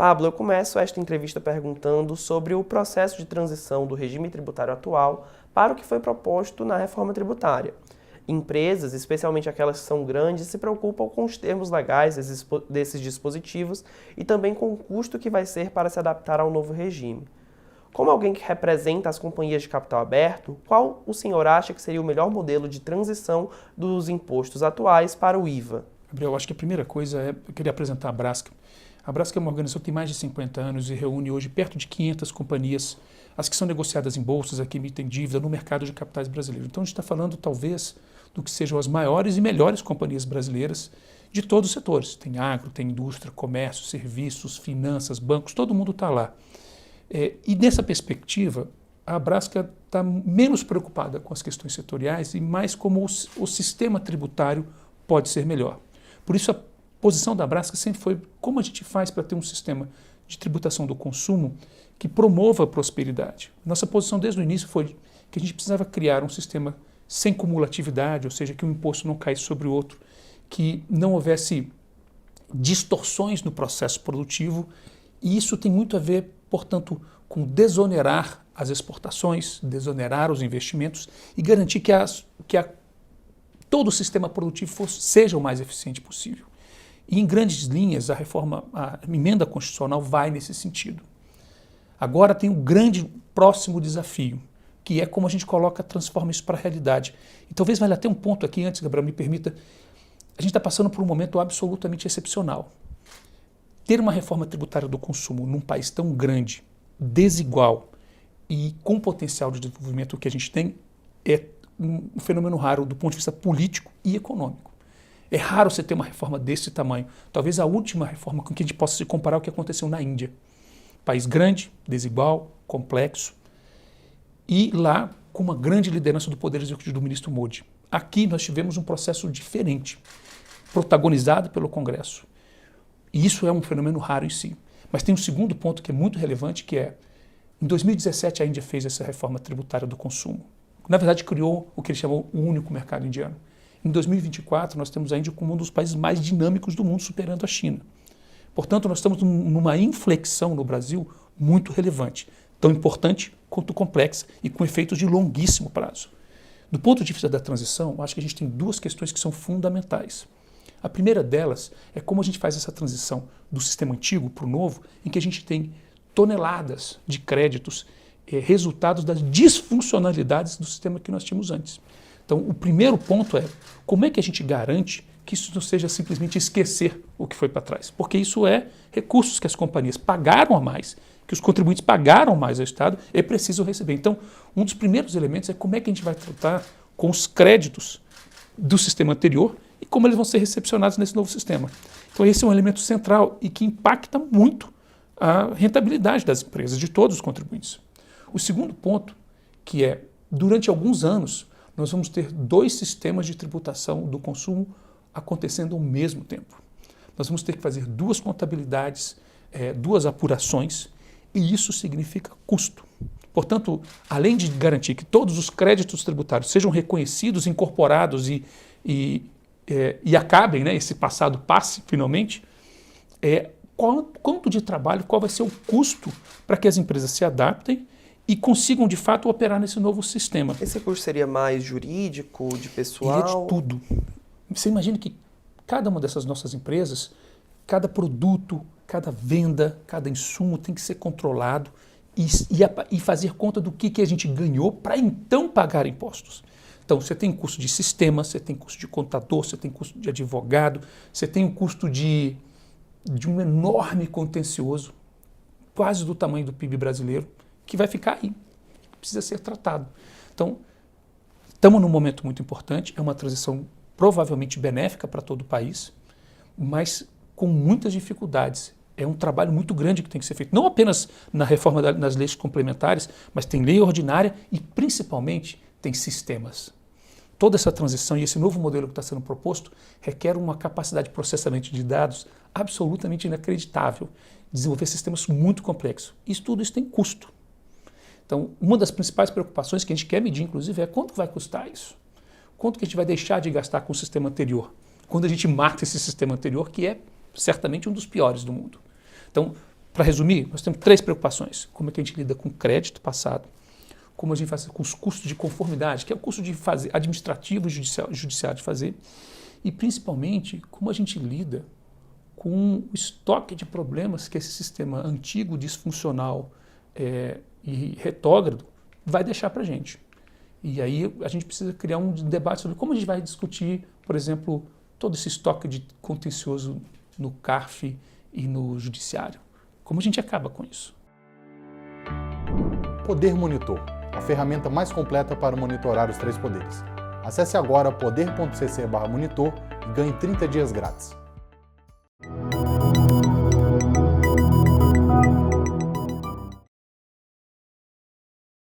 Pablo, eu começo esta entrevista perguntando sobre o processo de transição do regime tributário atual para o que foi proposto na reforma tributária. Empresas, especialmente aquelas que são grandes, se preocupam com os termos legais desses dispositivos e também com o custo que vai ser para se adaptar ao novo regime. Como alguém que representa as companhias de capital aberto, qual o senhor acha que seria o melhor modelo de transição dos impostos atuais para o IVA? Gabriel, acho que a primeira coisa é eu queria apresentar a Braskem. A Braskem é uma organização que tem mais de 50 anos e reúne hoje perto de 500 companhias, as que são negociadas em bolsas, as que emitem dívida no mercado de capitais brasileiro. Então a gente está falando talvez do que sejam as maiores e melhores companhias brasileiras de todos os setores. Tem agro, tem indústria, comércio, serviços, finanças, bancos, todo mundo está lá. E nessa perspectiva, a Braskem está menos preocupada com as questões setoriais e mais como o sistema tributário pode ser melhor. Por isso, a posição da Braskem sempre foi como a gente faz para ter um sistema de tributação do consumo que promova a prosperidade. Nossa posição desde o início foi que a gente precisava criar um sistema sem cumulatividade, ou seja, que um imposto não caísse sobre o outro, que não houvesse distorções no processo produtivo, e isso tem muito a ver, portanto, com desonerar as exportações, desonerar os investimentos e garantir que todo o sistema produtivo seja o mais eficiente possível. E em grandes linhas, a emenda constitucional vai nesse sentido. Agora tem um grande próximo desafio, que é como a gente transforma isso para a realidade. E talvez valha até um ponto aqui, antes, Gabriel, me permita, a gente está passando por um momento absolutamente excepcional. Ter uma reforma tributária do consumo num país tão grande, desigual e com potencial de desenvolvimento que a gente tem é um fenômeno raro do ponto de vista político e econômico. É raro você ter uma reforma desse tamanho. Talvez a última reforma com que a gente possa se comparar ao que aconteceu na Índia. País grande, desigual, complexo e lá com uma grande liderança do Poder Executivo do ministro Modi. Aqui nós tivemos um processo diferente, protagonizado pelo Congresso. E isso é um fenômeno raro em si. Mas tem um segundo ponto que é muito relevante, que é, em 2017 a Índia fez essa reforma tributária do consumo. Na verdade, criou o que ele chamou o único mercado indiano. Em 2024, nós temos a Índia como um dos países mais dinâmicos do mundo, superando a China. Portanto, nós estamos numa inflexão no Brasil muito relevante, tão importante quanto complexa e com efeitos de longuíssimo prazo. Do ponto de vista da transição, acho que a gente tem duas questões que são fundamentais. A primeira delas é como a gente faz essa transição do sistema antigo para o novo, em que a gente tem toneladas de créditos, resultados das disfuncionalidades do sistema que nós tínhamos antes. Então, o primeiro ponto é como é que a gente garante que isso não seja simplesmente esquecer o que foi para trás, porque isso é recursos que as companhias pagaram a mais, que os contribuintes pagaram mais ao Estado e precisam receber. Então, um dos primeiros elementos é como é que a gente vai tratar com os créditos do sistema anterior e como eles vão ser recepcionados nesse novo sistema. Então esse é um elemento central e que impacta muito a rentabilidade das empresas, de todos os contribuintes. O segundo ponto, que é, durante alguns anos, nós vamos ter dois sistemas de tributação do consumo acontecendo ao mesmo tempo. Nós vamos ter que fazer duas contabilidades, duas apurações, e isso significa custo. Portanto, além de garantir que todos os créditos tributários sejam reconhecidos, incorporados e acabem, né, esse passado passe finalmente, quanto de trabalho, qual vai ser o custo para que as empresas se adaptem e consigam de fato operar nesse novo sistema. Esse custo seria mais jurídico, de pessoal? Ele é de tudo. Você imagina que cada uma dessas nossas empresas, cada produto, cada venda, cada insumo tem que ser controlado e fazer conta do que a gente ganhou para então pagar impostos. Então, você tem custo de sistema, você tem custo de contador, você tem custo de advogado, você tem o custo de um enorme contencioso, quase do tamanho do PIB brasileiro, que vai ficar aí, precisa ser tratado. Então, estamos num momento muito importante, é uma transição provavelmente benéfica para todo o país, mas com muitas dificuldades. É um trabalho muito grande que tem que ser feito, não apenas na reforma das leis complementares, mas tem lei ordinária e, principalmente, tem sistemas. Toda essa transição e esse novo modelo que está sendo proposto requer uma capacidade de processamento de dados absolutamente inacreditável, desenvolver sistemas muito complexos. Tudo isso tem custo. Então, uma das principais preocupações que a gente quer medir, inclusive, é quanto vai custar isso? Quanto que a gente vai deixar de gastar com o sistema anterior? Quando a gente mata esse sistema anterior, que é certamente um dos piores do mundo. Então, Para resumir, nós temos 3 preocupações. Como é que a gente lida com o crédito passado, como a gente faz com os custos de conformidade, que é o custo de fazer, administrativo e judiciário de fazer, e principalmente como a gente lida com o estoque de problemas que esse sistema antigo, disfuncional e retrógrado vai deixar para a gente. E aí a gente precisa criar um debate sobre como a gente vai discutir, por exemplo, todo esse estoque de contencioso no CARF e no judiciário. Como a gente acaba com isso? Poder Monitor, a ferramenta mais completa para monitorar os 3 poderes. Acesse agora poder.cc/monitor e ganhe 30 dias grátis.